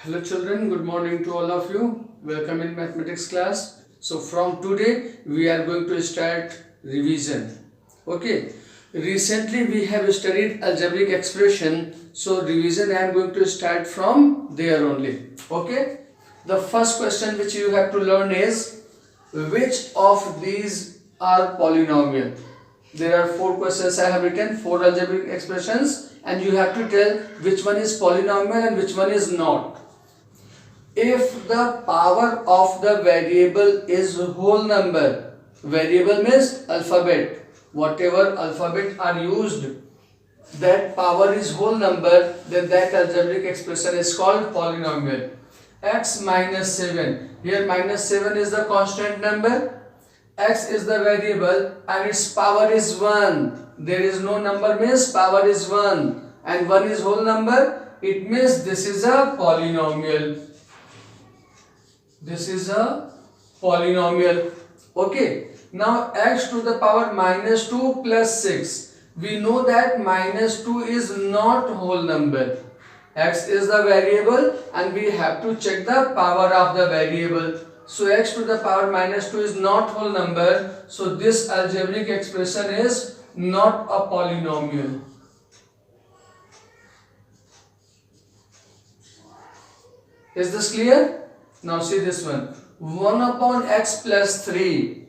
Hello children, good morning to all of you. Welcome in mathematics class. So from today we are going to start revision. Okay. Recently we have studied algebraic expression. So revision I am going to start from there only. Okay. The first question which you have to learn is which of these are polynomial? There are four questions I have written, four algebraic expressions, and you have to tell which one is polynomial and which one is not. If the power of the variable is whole number, variable means alphabet, whatever alphabet are used, that power is whole number, then that algebraic expression is called polynomial. X minus 7, here minus 7 is the constant number, x is the variable and its power is 1. There is no number means power is 1 and 1 is whole number, it means this is a polynomial. This is a polynomial. Okay. Now x to the power minus 2 plus 6. We know that minus 2 is not whole number. X is the variable and we have to check the power of the variable. So x to the power minus 2 is not whole number. So this algebraic expression is not a polynomial. Is this clear? Now see this one. 1 upon x plus 3.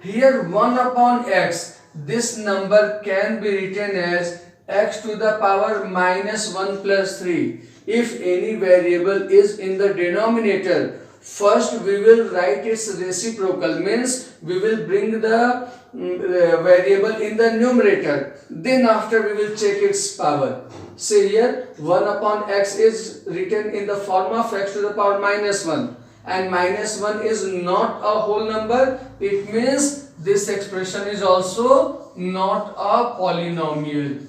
Here 1 upon x. This number can be written as x to the power minus 1 plus 3. If any variable is in the denominator, first we will write its reciprocal, means we will bring the variable in the numerator. Then after we will check its power. Say here 1 upon x is written in the form of x to the power minus 1 and minus 1 is not a whole number. It means this expression is also not a polynomial.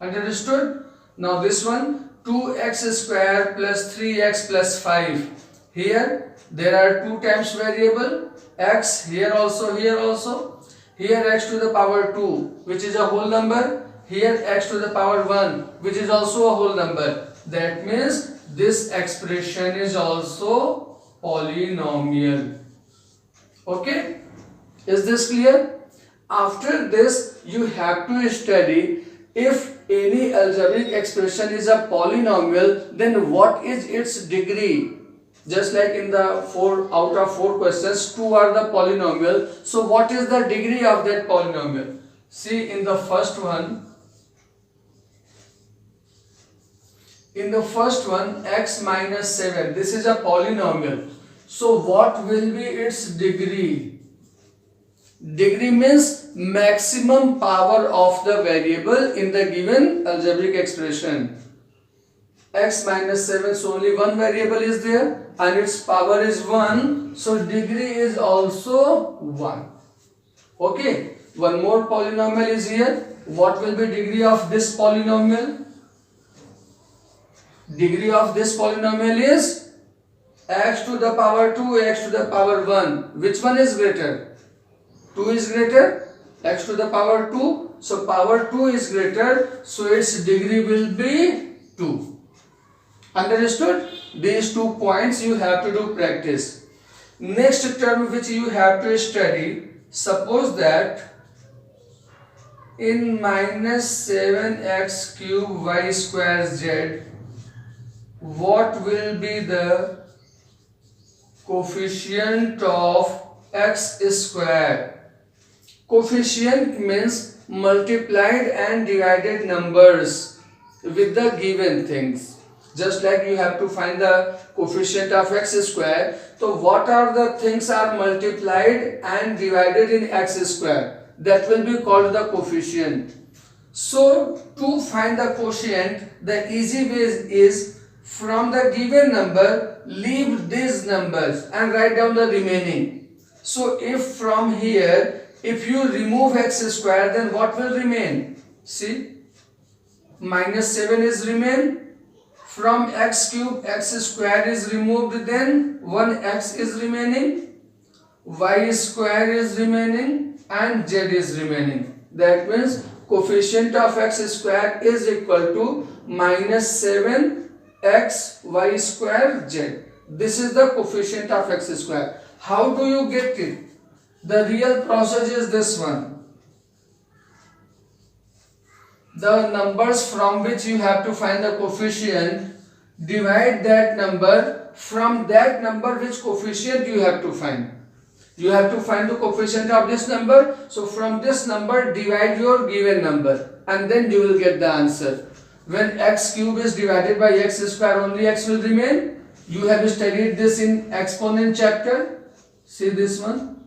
Understood? Now this one 2x square plus 3x plus 5. Here there are 2 times variable x, here also, here also. Here x to the power 2 which is a whole number. Here x to the power 1 which is also a whole number. That means this expression is also polynomial. Okay? Is this clear? After this you have to study if any algebraic expression is a polynomial, then what is its degree? Just like in the out of 4 questions, 2 are the polynomial. So what is the degree of that polynomial? See in the first one. In the first one, x minus 7. This is a polynomial. So what will be its degree? Degree means maximum power of the variable in the given algebraic expression. X minus 7, so only one variable is there and its power is 1. So degree is also 1. Okay. One more polynomial is here. What will be degree of this polynomial? Degree of this polynomial is x to the power 2, x to the power 1. Which one is greater? 2 is greater. X to the power 2. So power 2 is greater. So its degree will be 2. Understood? These 2 points you have to do practice. Next term which you have to study. Suppose that in minus 7x cube y square z, what will be the coefficient of x square? Coefficient means multiplied and divided numbers with the given things. Just like you have to find the coefficient of x square. So what are the things are multiplied and divided in x square? That will be called the coefficient. So to find the quotient, the easy way is from the given number, leave these numbers and write down the remaining. So if from here, if you remove x square, then what will remain? See, minus 7 is remain. From x cube, x square is removed, then 1x is remaining, y square is remaining and z is remaining. That means coefficient of x square is equal to minus 7xy square z. This is the coefficient of x square. How do you get it? The real process is this one. The numbers from which you have to find the coefficient, divide that number from that number which coefficient you have to find. You have to find the coefficient of this number. So from this number divide your given number and then you will get the answer. When x cube is divided by x square, only x will remain. You have studied this in exponent chapter. See this one.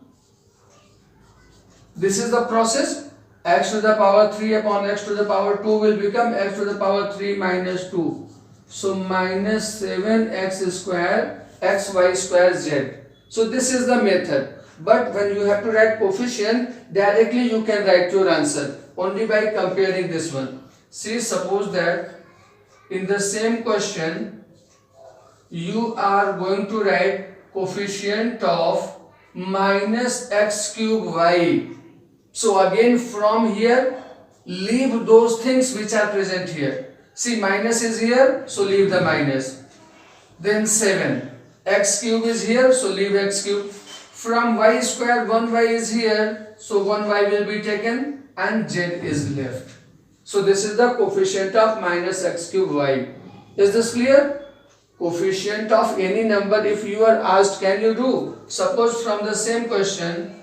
This is the process. X to the power 3 upon x to the power 2 will become x to the power 3 minus 2. So minus 7x square xy square z. So this is the method. But when you have to write coefficient, directly you can write your answer only by comparing this one. See, suppose that in the same question you are going to write coefficient of minus x cube y. So again from here leave those things which are present here. See, minus is here, so leave the minus. Then 7. X cube is here, so leave x cube. From y square, 1y is here, so 1y will be taken and z is left. So this is the coefficient of minus x cube y. Is this clear? Coefficient of any number, if you are asked, can you do? Suppose from the same question,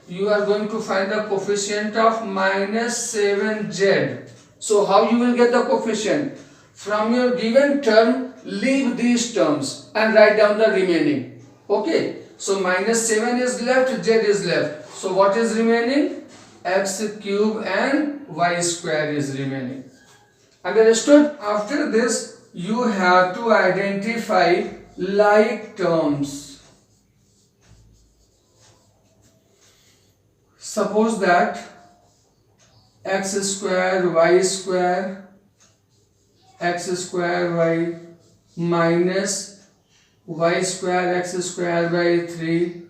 you are going to find the coefficient of minus 7z. So how you will get the coefficient? From your given term, leave these terms and write down the remaining. Okay. So minus 7 is left, z is left. So what is remaining? X cube and y square is remaining. Understood? After this, you have to identify like terms. Suppose that x square y square y minus y square x square by 3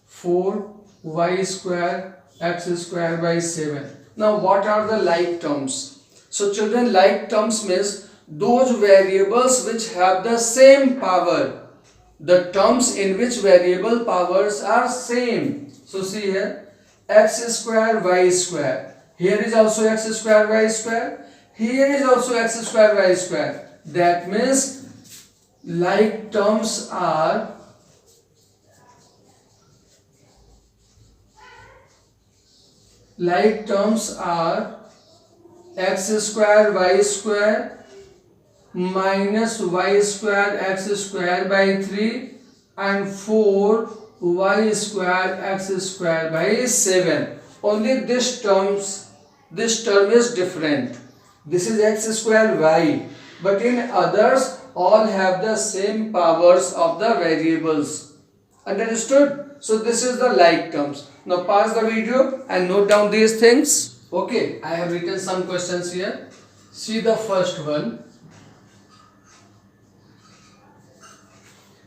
4 y square x square by 7. Now what are the like terms? So children, like terms means those variables which have the same power. The terms in which variable powers are same. So see here, x square y square. Here is also x square y square. Here is also x square y square. That means like terms are x square y square minus y square x square by 3 and 4 y square x square by 7. Only this term is different. This is x square y, but in others all have the same powers of the variables. Understood? So this is the like terms. Now pause the video and note down these things. Okay, I have written some questions here. See the first one.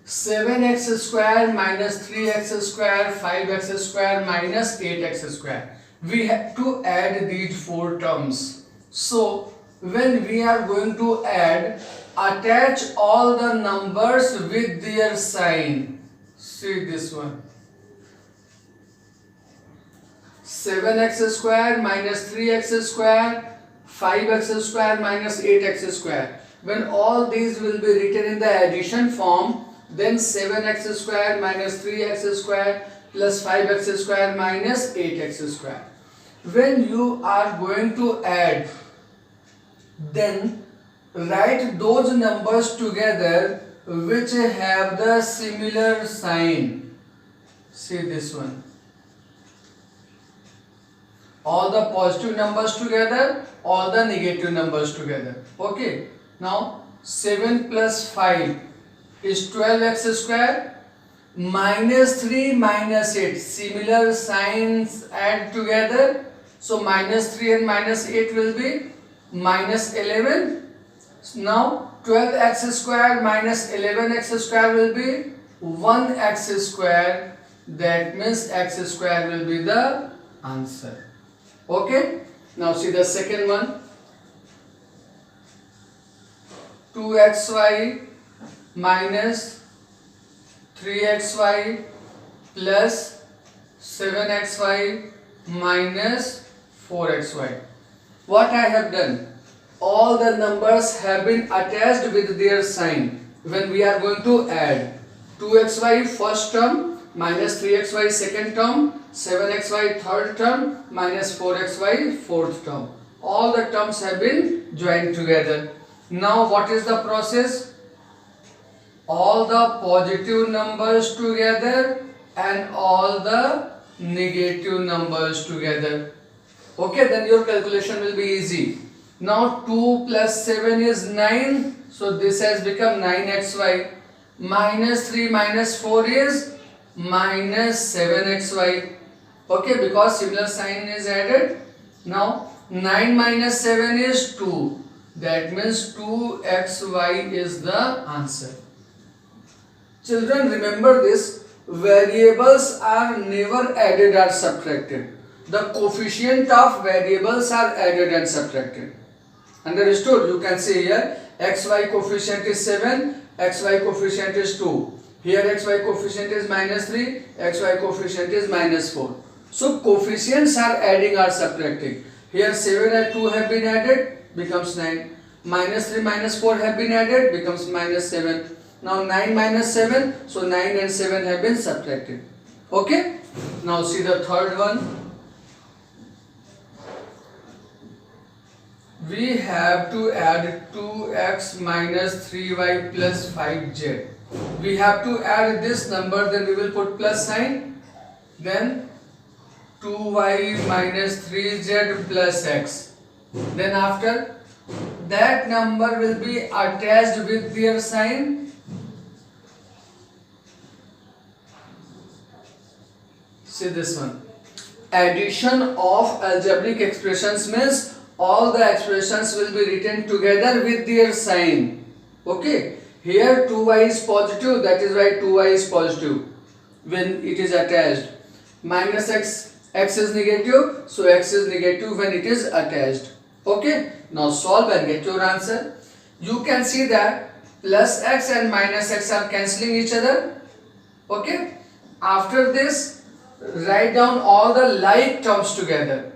7x square minus 3x square 5x square minus 8x square. We have to add these four terms. So when we are going to add, attach all the numbers with their sign. See this one. 7x square minus 3x square 5x square minus 8x square. When all these will be written in the addition form, then 7x square minus 3x square plus 5x square minus 8x square. When you are going to add, then write those numbers together which have the similar sign. See this one. All the positive numbers together, all the negative numbers together. Okay. Now 7 plus 5 is 12x square minus 3 minus 8. Similar signs add together. So minus 3 and minus 8 will be minus 11. Now 12x square minus 11x square will be 1x square. That means x square will be the answer. Okay. Now see the second one. 2xy minus 3xy plus 7xy minus 4xy. What I have done? All the numbers have been attached with their sign when we are going to add. 2xy first term minus 3xy second term, 7xy third term minus 4xy fourth term. All the terms have been joined together. Now what is the process? All the positive numbers together and all the negative numbers together. Okay, then your calculation will be easy. Now 2 plus 7 is 9. So this has become 9xy. Minus 3 minus 4 is minus 7xy. Okay, because similar sign is added. Now 9 minus 7 is 2. That means 2xy is the answer. Children, remember this. Variables are never added or subtracted. The coefficient of variables are added and subtracted. Understood? You can see here xy coefficient is 7, xy coefficient is 2. Here xy coefficient is minus 3, xy coefficient is minus 4. So coefficients are adding or subtracting. Here 7 and 2 have been added, becomes 9. Minus 3 minus 4 have been added, becomes minus 7. Now 9 minus 7, so 9 and 7 have been subtracted. Okay? Now see the third one. We have to add 2x minus 3y plus 5z. We have to add this number, then we will put plus sign. Then 2y minus 3z plus x. Then after that number will be attached with their sign. See this one. Addition of algebraic expressions means all the expressions will be written together with their sign. Okay. Here 2y is positive, that is why 2y is positive when it is attached. Minus x is negative, so x is negative when it is attached. Okay. Now solve and get your answer. You can see that plus x and minus x are cancelling each other. Okay. After this, write down all the like terms together.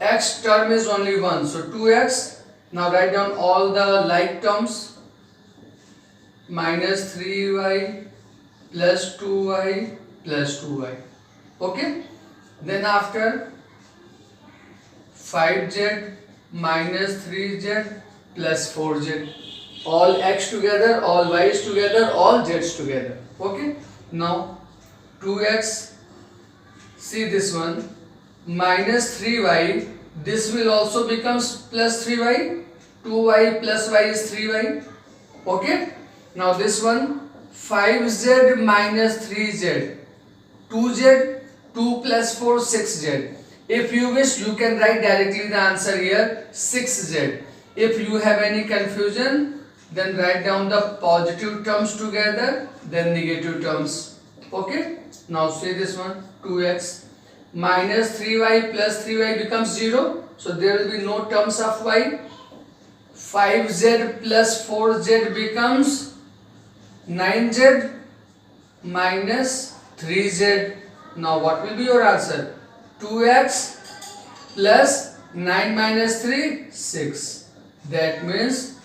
X term is only 1, so 2x. Now write down all the like terms. Minus 3y plus 2y plus 2y. Okay. Then after 5z minus 3z plus 4z. All x together, all y's together, all z's together. Okay. Now 2x. See this one, minus 3y, this will also becomes plus 3y, 2y plus y is 3y, okay. Now this one, 5z minus 3z, 2z, 2 plus 4, 6z. If you wish, you can write directly the answer here, 6z. If you have any confusion, then write down the positive terms together, then negative terms, okay. Now say this one, 2x minus 3y plus 3y becomes 0. So there will be no terms of y. 5z plus 4z becomes 9z minus 3z. Now what will be your answer? 2x plus 9 minus 3, 6. That means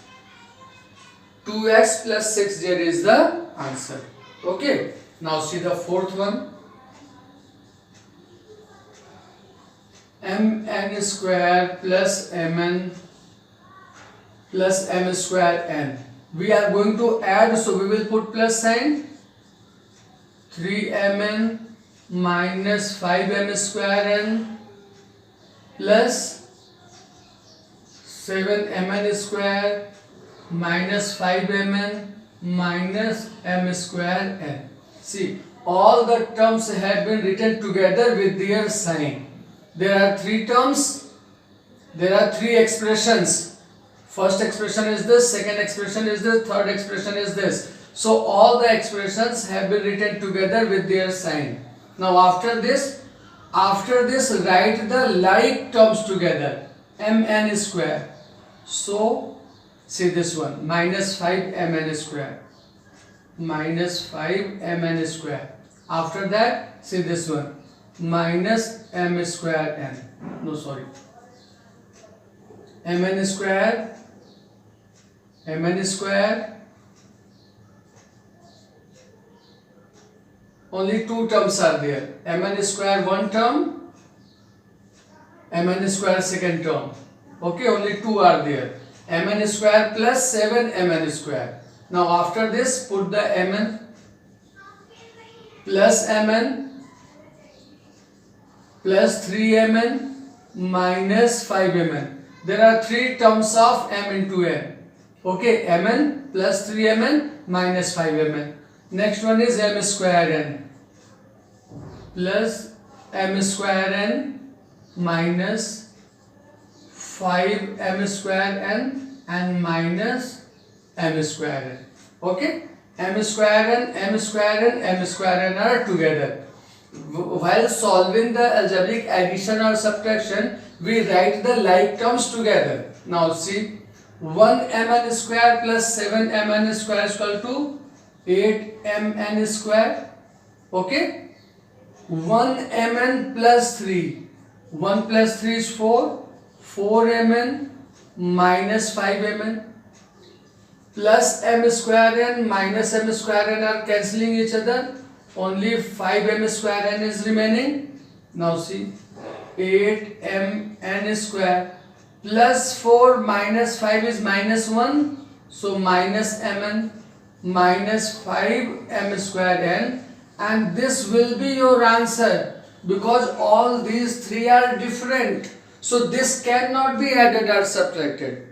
2x plus 6z is the answer. Okay. Now see the fourth one. mn square plus mn plus m square n. We are going to add, so we will put plus sign. 3mn minus 5m square n plus 7mn square minus 5mn minus m square n. See, all the terms have been written together with their sign. There are three terms, there are three expressions. First expression is this, second expression is this, third expression is this. So all the expressions have been written together with their sign. Now after this write the like terms together. Mn square. So see this one, minus 5mn square. Minus 5mn square. After that, see this one, minus m square n. No, sorry. Mn square. Mn square. Only two terms are there. Mn square one term, Mn square second term. Okay, only two are there. Mn square plus 7mn square. Now after this, put the mn plus mn plus 3mn minus 5mn. There are three terms of m into n. Okay, mn plus 3mn minus 5mn. Next one is m square n plus m square n minus 5m square n and minus m square n. Okay, m square n are together. While solving the algebraic addition or subtraction, we write the like terms together. Now see, 1mn square plus 7mn square is equal to 8mn square. Okay, 1mn plus 3. 1 plus 3 is 4. 4mn minus 5mn plus m square n minus m square n are cancelling each other. Only 5m square n is remaining. Now see, 8mn square plus 4 minus 5 is minus 1. So minus mn minus 5m square n, and this will be your answer because all these three are different. So this cannot be added or subtracted.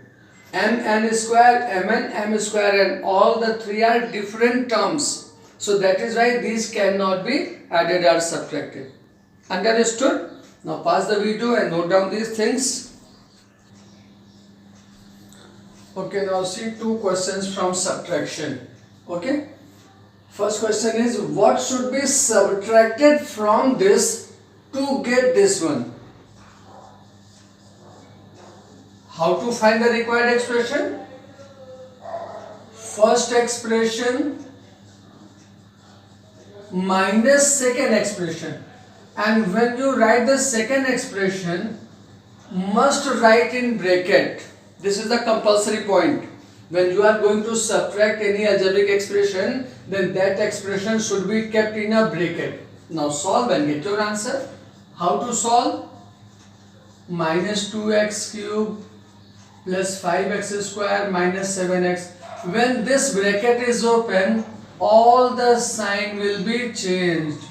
Mn square, mn, m square n, all the three are different terms. So that is why these cannot be added or subtracted. Understood? Now pause the video and note down these things. Okay, now see two questions from subtraction. Okay. First question is, what should be subtracted from this to get this one? How to find the required expression? First expression minus second expression. And when you write the second expression, must write in bracket. This is the compulsory point. When you are going to subtract any algebraic expression, then that expression should be kept in a bracket. Now solve and get your answer. How to solve? Minus 2x cube plus 5x square minus 7x. When this bracket is open, all the sign will be changed.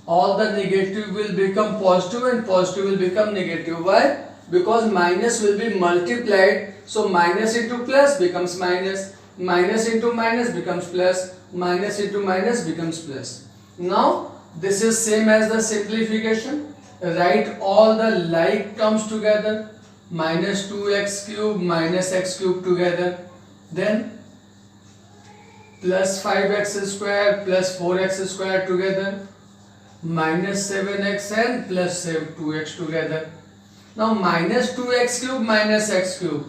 All the negative will become positive and positive will become negative. Why? Because minus will be multiplied. So minus into plus becomes minus. Minus into minus becomes plus. Minus into minus becomes plus. Now this is same as the simplification. Write all the like terms together. Minus 2x cube minus x cube together. Then plus 5x square plus 4x square together. Minus 7x and plus 2x together. Now minus 2x cube minus x cube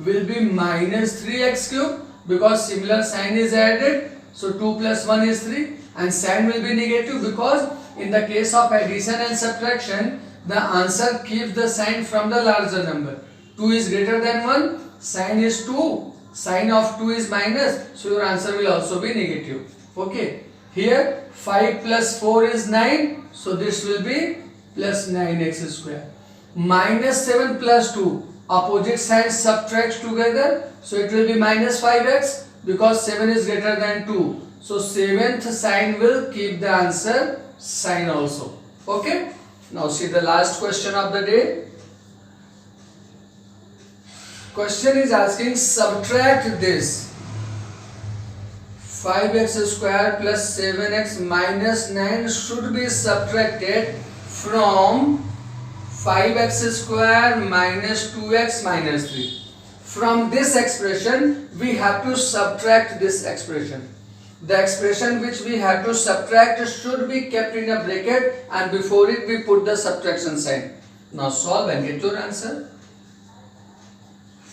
will be minus 3x cube because similar sign is added. So 2 plus 1 is 3 and sign will be negative because in the case of addition and subtraction, the answer keeps the sign from the larger number. 2 is greater than 1, sign is 2, sign of 2 is minus, so your answer will also be negative. Okay, here 5 plus 4 is 9, so this will be plus 9x square. Minus 7 plus 2, opposite signs subtract together, so it will be minus 5x because 7 is greater than 2. So 7th sign will keep the answer sign also. Okay. Now see the last question of the day. Question is asking, subtract this. 5x square plus 7x minus 9 should be subtracted from 5x square minus 2x minus 3. from this expression we have to subtract this expression. The expression which we have to subtract should be kept in a bracket, and before it we put the subtraction sign. Now solve and get your answer.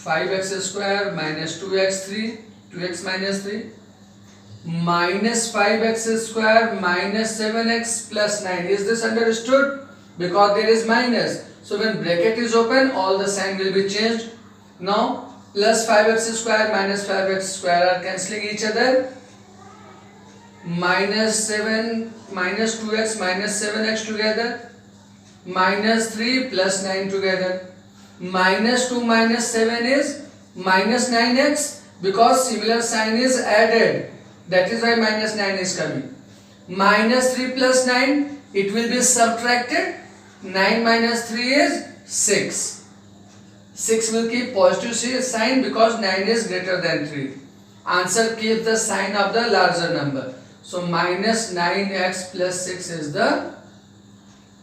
5x square minus 2x 2x minus 3 minus 5x square minus 7x plus 9. Is this understood? Because there is minus. So when bracket is open, all the sign will be changed. Now plus 5x square minus 5x square are cancelling each other. Minus 7 minus 2x minus 7x together. Minus 3 plus 9 together. Minus 2 minus 7 is minus 9x, because similar sign is added. That is why minus 9 is coming. Minus 3 plus 9, it will be subtracted. 9 minus 3 is 6. 6 will keep positive sign because 9 is greater than 3. Answer keeps the sign of the larger number. So minus 9x plus 6 is the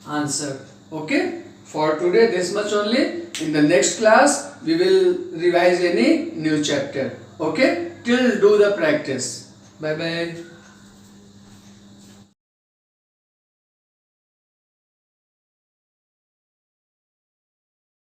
answer. Okay? For today this much only. In the next class we will revise any new chapter. Okay? Till do the practice. Bye bye.